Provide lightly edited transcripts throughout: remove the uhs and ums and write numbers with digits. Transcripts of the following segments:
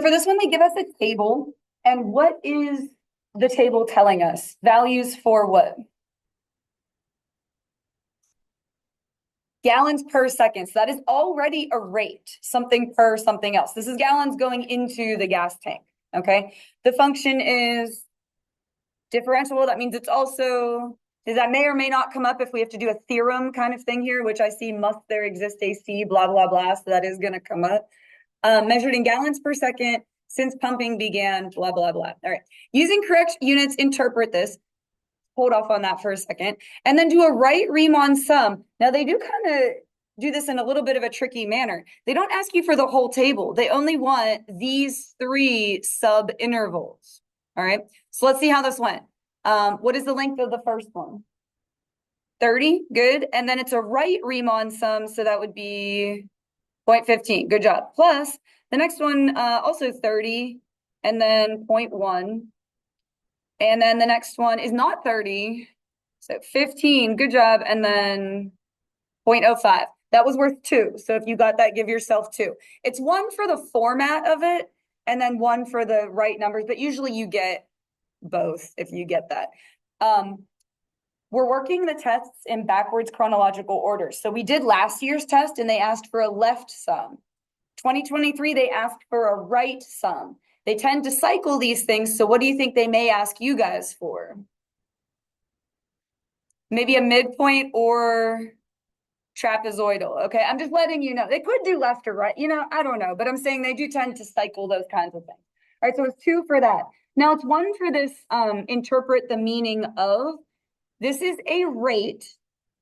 So for this one, they give us a table. And what is the table telling us? Values for what? Gallons per second. So that is already a rate, something per something else. This is gallons going into the gas tank, okay? The function is differentiable. That means it's also, that may or may not come up if we have to do a theorem kind of thing here, which I see must there exist a C, blah, blah, blah. So that is going to come up. Measured in gallons per second since pumping began, blah, blah, blah. All right. Using correct units, interpret this. Hold off on that for a second. And then do a right Riemann sum. Now, they do kind of do this in a little bit of a tricky manner. They don't ask you for the whole table. They only want these 3 sub-intervals. All right. So let's see how this went. What is the length of the first one? 30. Good. And then it's a right Riemann sum. So that would be 0.15. Good job. Plus the next one, also 30, and then 0.1. And then the next one is not 30. So 15. Good job. And then 0.05. That was worth 2. So if you got that, give yourself 2. It's 1 for the format of it, and then 1 for the right numbers. But usually you get both if you get that. We're working the tests in backwards chronological order. So we did last year's test and they asked for a left sum. 2023, they asked for a right sum. They tend to cycle these things. So what do you think they may ask you guys for? Maybe a midpoint or trapezoidal. Okay, I'm just letting you know. They could do left or right. I don't know. But I'm saying they do tend to cycle those kinds of things. All right, so it's 2 for that. Now it's 1 for this interpret the meaning of. This is a rate.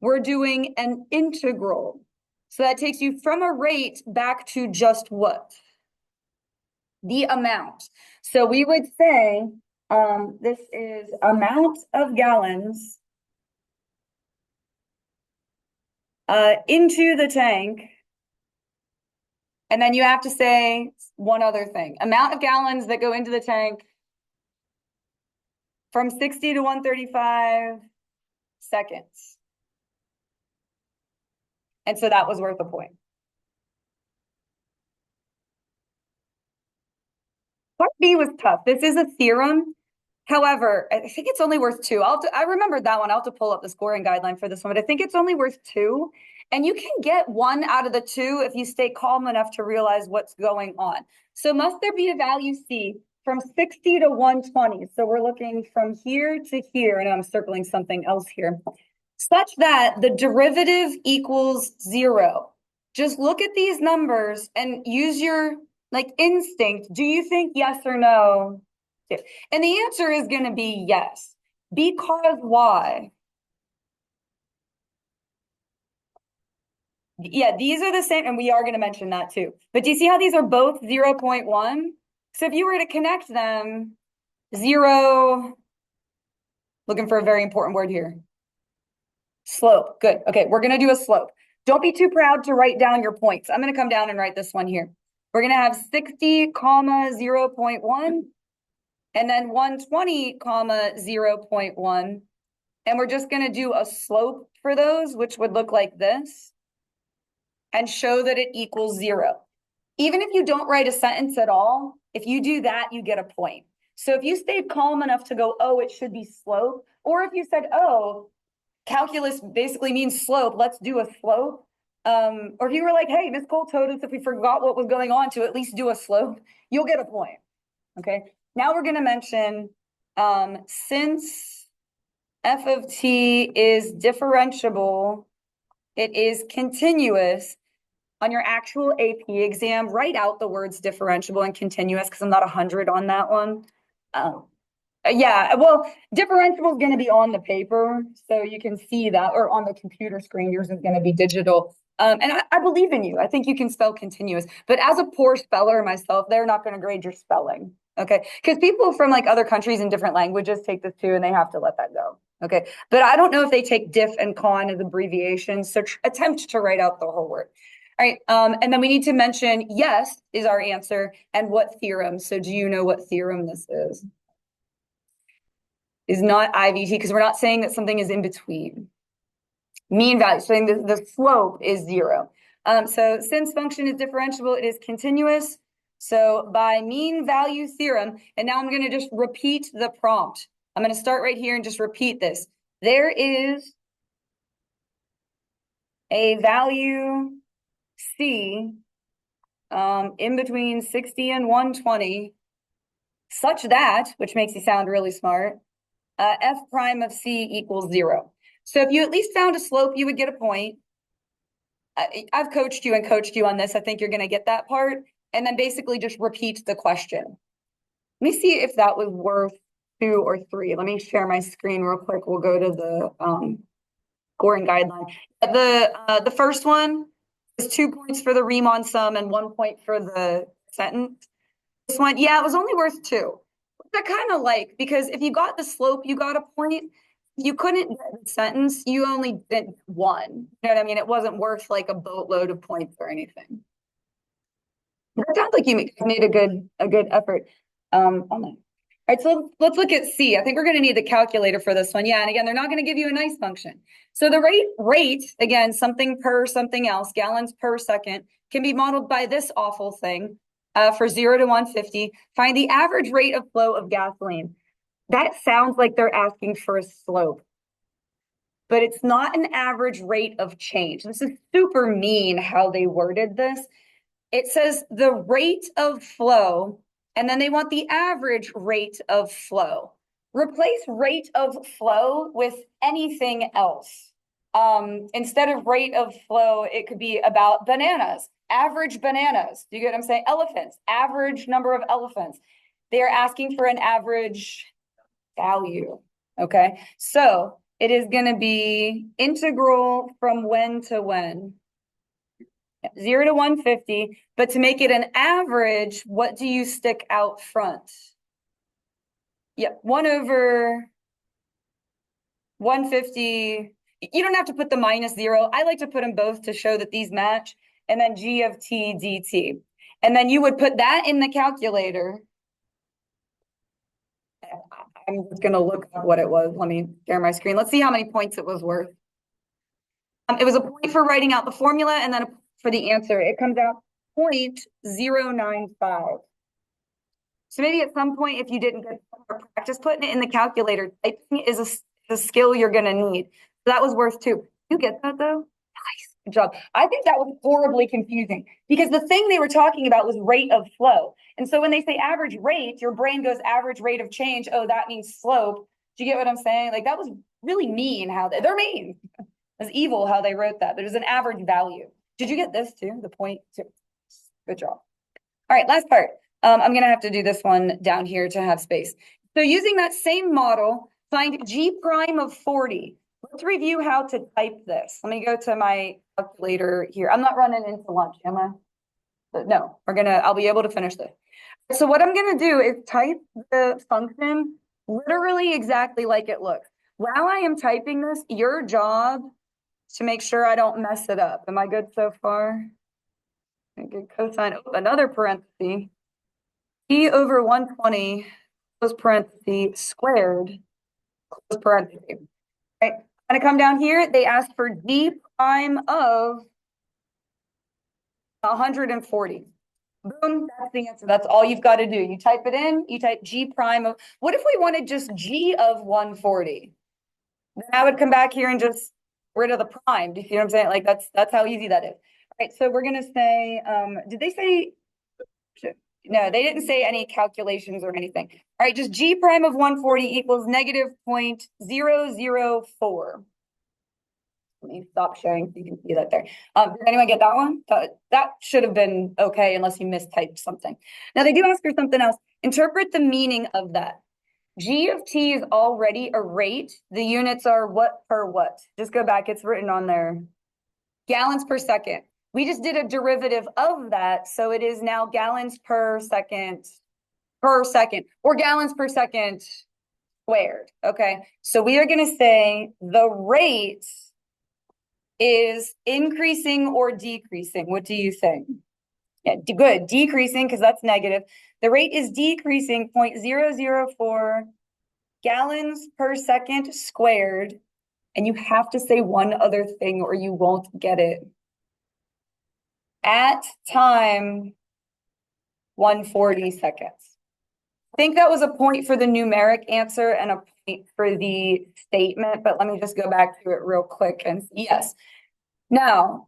We're doing an integral. So that takes you from a rate back to just what? The amount. So we would say this is amount of gallons into the tank. And then you have to say one other thing. Amount of gallons that go into the tank from 60 to 135 seconds. And so that was worth a point. Part B was tough. This is a theorem. However, I think it's only worth 2. I remembered that one. I'll have to pull up the scoring guideline for this one, but I think it's only worth 2. And you can get 1 out of the 2 if you stay calm enough to realize what's going on. So must there be a value C from 60 to 120? So we're looking from here to here, and I'm circling something else here, such that the derivative equals 0. Just look at these numbers and use your instinct. Do you think yes or no? And the answer is going to be yes. Because why? Yeah, these are the same, and we are going to mention that too. But do you see how these are both 0.1? So if you were to connect them, 0, looking for a very important word here. Slope. Good. Okay, we're going to do a slope. Don't be too proud to write down your points. I'm going to come down and write this one here. We're going to have 60, 0.1. And then 120, 0.1. And we're just going to do a slope for those, which would look like this, and show that it equals 0. Even if you don't write a sentence at all, if you do that, you get a point. So if you stayed calm enough to go, oh, it should be slope, or if you said, oh, calculus basically means slope, let's do a slope. Or if you were like, hey, Ms. Cole told us if we forgot what was going on to at least do a slope, you'll get a point. Okay. Now we're going to mention, since f of t is differentiable, it is continuous. On your actual AP exam, write out the words differentiable and continuous because I'm not 100 on that one. Yeah, well, differentiable is going to be on the paper, so you can see that, or on the computer screen. Yours is going to be digital. And I believe in you. I think you can spell continuous. But as a poor speller myself, they're not going to grade your spelling. Okay, because people from other countries and different languages take this too, and they have to let that go. Okay, but I don't know if they take diff and con as abbreviations, so attempt to write out the whole word. All right, and then we need to mention yes is our answer, and what theorem. So do you know what theorem this is? Is not IVT, because we're not saying that something is in between. Mean value, saying the slope is 0. So since function is differentiable, it is continuous. So by mean value theorem, and now I'm going to just repeat the prompt. I'm going to start right here and just repeat this. There is a value C in between 60 and 120, such that, which makes you sound really smart, f prime of C equals 0. So if you at least found a slope, you would get a point. I've coached you and coached you on this. I think you're going to get that part. And then basically just repeat the question. Let me see if that was worth 2 or 3. Let me share my screen real quick. We'll go to the scoring guideline. The first one is 2 points for the Riemann sum and 1 point for the sentence. This one, yeah, it was only worth 2. Which I kind of like, because if you got the slope, you got a point. If you couldn't get the sentence, you only did 1. You know what I mean? It wasn't worth like a boatload of points or anything. It sounds like you made a good effort. All right, so let's look at C. I think we're going to need the calculator for this one. Yeah, and again, they're not going to give you a nice function. So the rate, again, something per something else, gallons per second, can be modeled by this awful thing for 0 to 150. Find the average rate of flow of gasoline. That sounds like they're asking for a slope, but it's not an average rate of change. This is super mean how they worded this. It says the rate of flow, and then they want the average rate of flow. Replace rate of flow with anything else. Instead of rate of flow, it could be about bananas, average bananas. Do you get what I'm saying? Elephants, average number of elephants. They're asking for an average value. Okay, so it is going to be integral from when to when. 0 to 150, but to make it an average, what do you stick out front? Yeah, 1 over 150. You don't have to put the minus 0. I like to put them both to show that these match, and then g of t dt. And then you would put that in the calculator. I'm just going to look up what it was. Let me share my screen. Let's see how many points it was worth. It was a point for writing out the formula, and then for the answer, it comes out 0.095. So maybe at some point, if you didn't get more practice putting it in the calculator, typing is a skill you're going to need. So that was worth 2. You get that though? Nice. Good job. I think that was horribly confusing because the thing they were talking about was rate of flow. And so when they say average rate, your brain goes average rate of change. Oh, that means slope. Do you get what I'm saying? Like that was really mean how they're mean. It was evil how they wrote that. There's an average value. Did you get this too? The point too. Good job. All right, last part. I'm going to have to do this one down here to have space. So using that same model, find g prime of 40. Let's review how to type this. Let me go to my calculator here. I'm not running into lunch, am I? No, I'll be able to finish this. So what I'm going to do is type the function literally exactly like it looks. While I am typing this, your job is to make sure I don't mess it up. Am I good so far? Good cosine, another parenthesis. E over 120 close parenthesis squared close parenthesis. Right. I'm gonna come down here. They ask for g prime of 140. Boom, that's the answer. That's all you've got to do. You type it in, you type g prime of, what if we wanted just g of 140? Then I would come back here and just rid of the prime. Do you see what I'm saying? Like that's how easy that is. All right, so we're gonna say, did they say, no, they didn't say any calculations or anything. All right, just g prime of 140 equals negative 0.004. Let me stop sharing so you can see that there. Did anyone get that one? That should have been okay unless you mistyped something. Now they do ask for something else. Interpret the meaning of that. G of t is already a rate. The units are what per what? Just go back, it's written on there. Gallons per second. We just did a derivative of that, so it is now gallons per second, or gallons per second squared, okay? So we are gonna say the rate is increasing or decreasing. What do you think? Yeah, good, decreasing, because that's negative. The rate is decreasing 0.004 gallons per second squared, and you have to say one other thing or you won't get it. At time 140 seconds. I think that was a point for the numeric answer and a point for the statement, but let me just go back to it real quick and yes. Now,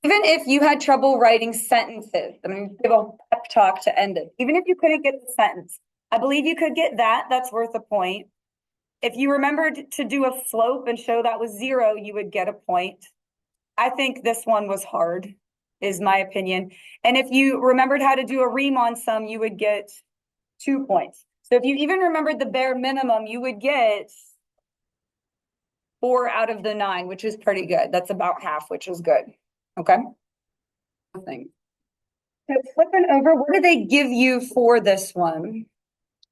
even if you had trouble writing sentences, I'm going to give a pep talk to end it. Even if you couldn't get the sentence, I believe you could get that. That's worth a point. If you remembered to do a slope and show that was 0, you would get a point. I think this one was hard, is my opinion. And if you remembered how to do a Riemann sum, you would get 2 points. So if you even remembered the bare minimum, you would get 4 out of the 9, which is pretty good. That's about half, which is good. Okay. Thing. So flipping over, what do they give you for this one?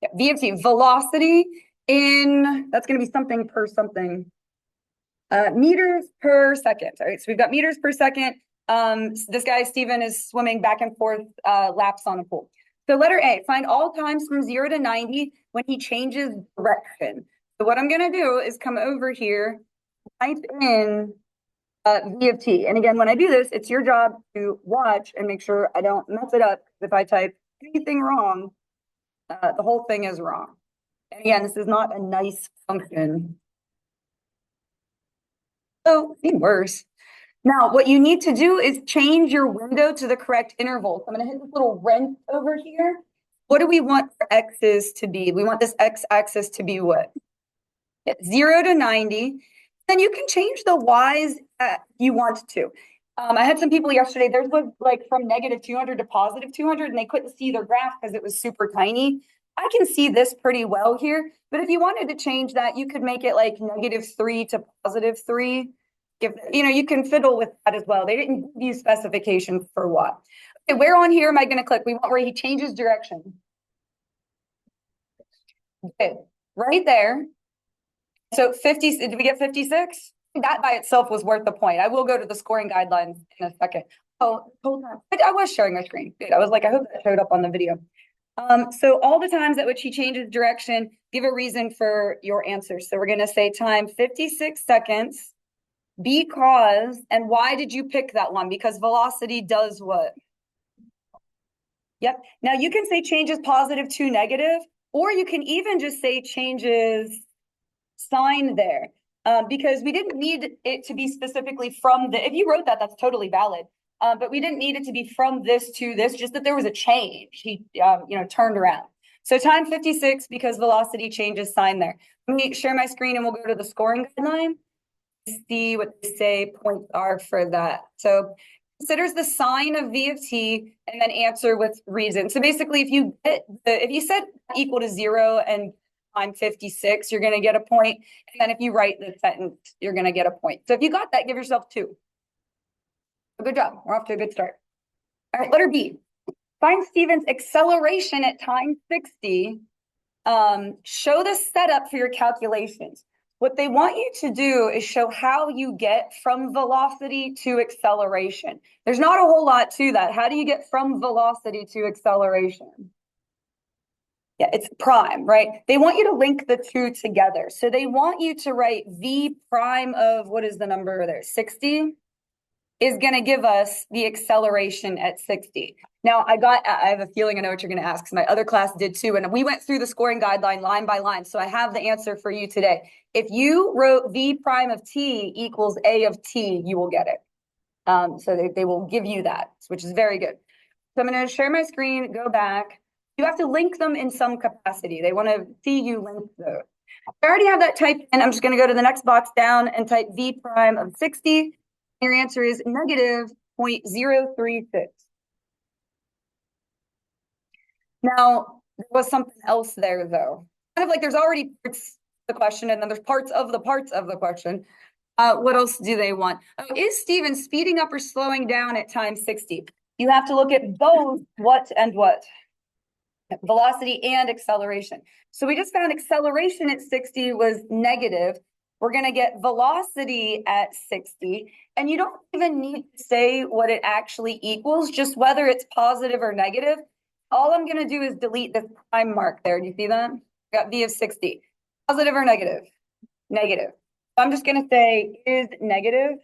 Yeah, VFT, velocity in, that's going to be something per something. Meters per second. All right, so we've got meters per second. This guy, Steven, is swimming back and forth laps on a pool. So letter A, find all times from 0 to 90 when he changes direction. So what I'm going to do is come over here, type in V of t. And again, when I do this, it's your job to watch and make sure I don't mess it up. If I type anything wrong, the whole thing is wrong. And again, this is not a nice function. So it's worse. Now, what you need to do is change your window to the correct interval. So I'm going to hit this little wrench over here. What do we want for x's to be? We want this x-axis to be what? 0 to 90. Then you can change the y's you want to. I had some people yesterday, theirs was like from negative 200 to positive 200, and they couldn't see their graph because it was super tiny. I can see this pretty well here, but if you wanted to change that, you could make it like -3 to +3. You can fiddle with that as well. They didn't give you specifications for what. Okay, where on here am I going to click? We want where he changes direction. Okay, right there. So 50, did we get 56? That by itself was worth the point. I will go to the scoring guidelines in a second. Oh, hold on. I was sharing my screen. Good. I was like, I hope that showed up on the video. So all the times at which he changes direction, give a reason for your answer. So we're going to say time 56 seconds because, and why did you pick that one? Because velocity does what? Yep. Now you can say changes positive to negative, or you can even just say changes sign there. Because we didn't need it to be specifically from if you wrote that, that's totally valid. But we didn't need it to be from this to this, just that there was a change. He, turned around. So time 56 because velocity changes sign there. Let me share my screen and we'll go to the scoring guideline. See what they say points are for that. So considers the sign of V of t and then answer with reason. So basically, if you set equal to 0 and time 56, you're going to get a point. And then if you write the sentence, you're going to get a point. So if you got that, give yourself 2. Good job. We're off to a good start. All right, letter B. Find Steven's acceleration at time 60. Show the setup for your calculations. What they want you to do is show how you get from velocity to acceleration. There's not a whole lot to that. How do you get from velocity to acceleration? Yeah, it's prime, right? They want you to link the two together. So they want you to write v prime of, what is the number there, 60? Is going to give us the acceleration at 60. Now, I have a feeling I know what you're going to ask, because my other class did too, and we went through the scoring guideline line by line, so I have the answer for you today. If you wrote v prime of t equals a of t, you will get it. So they will give you that, which is very good. So I'm going to share my screen, go back. You have to link them in some capacity. They want to see you link those. I already have that typed in. I'm just going to go to the next box down and type v prime of 60. Your answer is negative 0.036. Now, there was something else there, though. Kind of like there's already parts of the question, and then there's parts of the question. What else do they want? Oh, is Steven speeding up or slowing down at time 60? You have to look at both what and what. Velocity and acceleration. So we just found acceleration at 60 was negative. We're going to get velocity at 60, and you don't even need to say what it actually equals, just whether it's positive or negative. All I'm going to do is delete the prime mark there. Do you see that? Got v of 60. Positive or negative? Negative. So I'm just going to say is negative.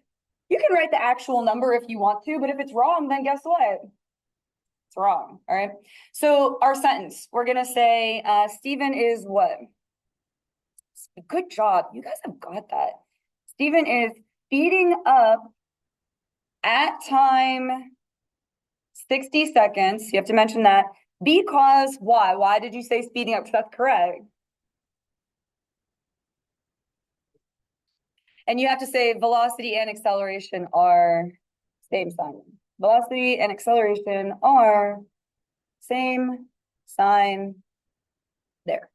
You can write the actual number if you want to, but if it's wrong, then guess what? It's wrong, all right? So our sentence, we're gonna say, Stephen is what? Good job, you guys have got that. Stephen is speeding up at time 60 seconds. You have to mention that. Because why? Why did you say speeding up? That's correct. And you have to say velocity and acceleration are same sign. Velocity and acceleration are same sign there.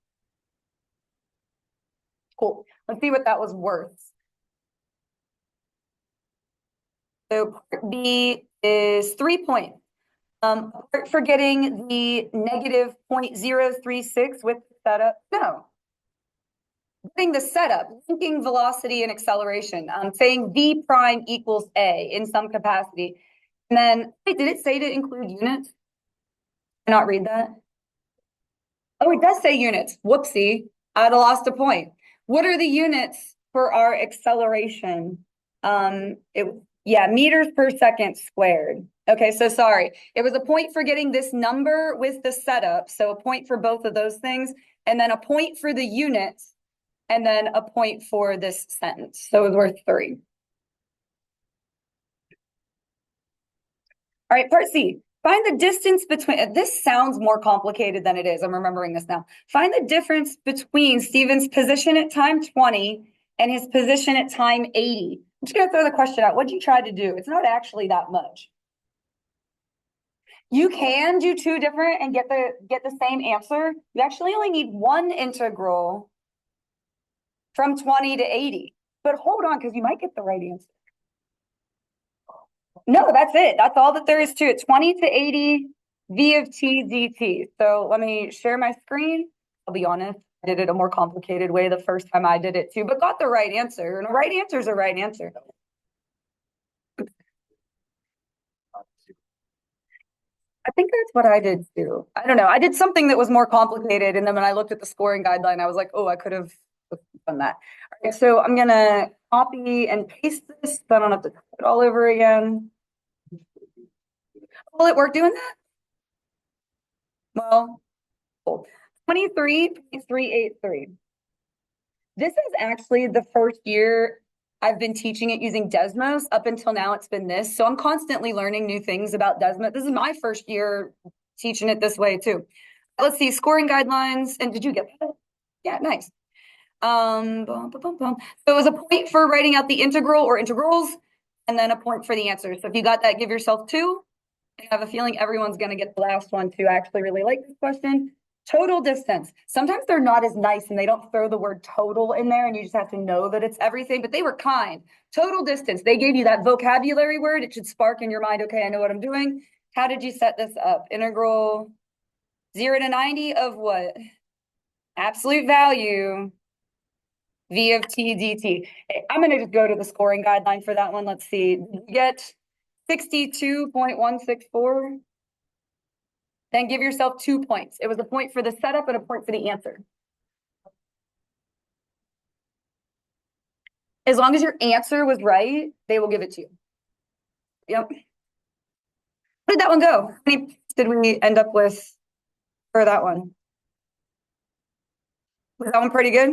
Cool. Let's see what that was worth. So part B is 3 points. For getting the negative 0.036 with the setup, no. Getting the setup, linking velocity and acceleration, saying V prime equals A in some capacity. And then, wait, did it say to include units? Did I not read that? Oh, it does say units. Whoopsie, I'd have lost a point. What are the units for our acceleration? Yeah, meters per second squared. Okay, so sorry. It was a point for getting this number with the setup. So a point for both of those things, and then a point for the units, and then a point for this sentence. So it was worth 3. All right, part C. Find the distance between, this sounds more complicated than it is. I'm remembering this now. Find the difference between Stephen's position at time 20 and his position at time 80. I'm just gonna throw the question out. What'd you try to do? It's not actually that much. You can do 2 different and get the same answer. You actually only need 1 integral from 20 to 80. But hold on, because you might get the right answer. No, that's it. That's all that there is to it. 20 to 80 V of t dt. So let me share my screen. I'll be honest, I did it a more complicated way the first time I did it too, but got the right answer. And a right answer is a right answer. I think that's what I did too. I don't know. I did something that was more complicated. And then when I looked at the scoring guideline, I was like, oh, I could have done that. All right, so I'm going to copy and paste this. So I don't have to type it all over again. Will it work doing that? Well, cool. 23.383. This is actually the first year I've been teaching it using Desmos. Up until now, it's been this. So I'm constantly learning new things about Desmos. This is my first year teaching it this way too. Let's see, scoring guidelines. And did you get that? Yeah, nice. So it was a point for writing out the integral or integrals, and then a point for the answer. So if you got that, give yourself 2. I have a feeling everyone's going to get the last one too. I actually really like this question. Total distance. Sometimes they're not as nice and they don't throw the word total in there and you just have to know that it's everything, but they were kind. Total distance. They gave you that vocabulary word. It should spark in your mind, okay, I know what I'm doing. How did you set this up? Integral 0 to 90 of what? Absolute value. V of t dt. I'm going to just go to the scoring guideline for that one. Let's see. Did you get 62.164? Then give yourself 2 points. It was a point for the setup and a point for the answer. As long as your answer was right, they will give it to you. Yep. Where did that one go? How many did we end up with for that one? Was that one pretty good?